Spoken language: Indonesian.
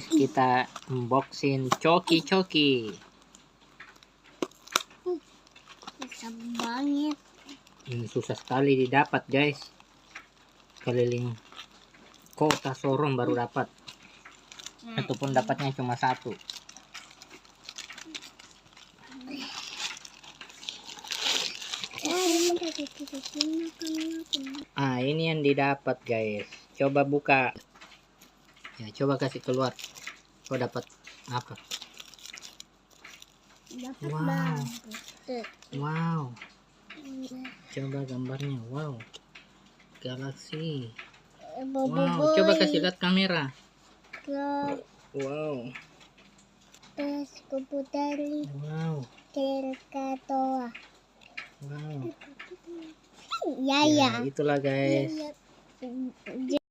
Kita unboxing coki-coki. Susah banget. Ini susah sekali didapat, guys. Keliling kota Sorong baru dapat. Ataupun dapatnya cuma satu. Ini yang didapat, guys. Coba buka. Ya, coba kasih keluar. Kau dapat apa? Dapat Wow. banget. Wow. Coba gambarnya. Wow. Galaxy. Wow. Coba kasih lihat kamera. Wow. Terus komputer. Wow. Terkatoa. Wow. Ya, Itulah, guys. ya.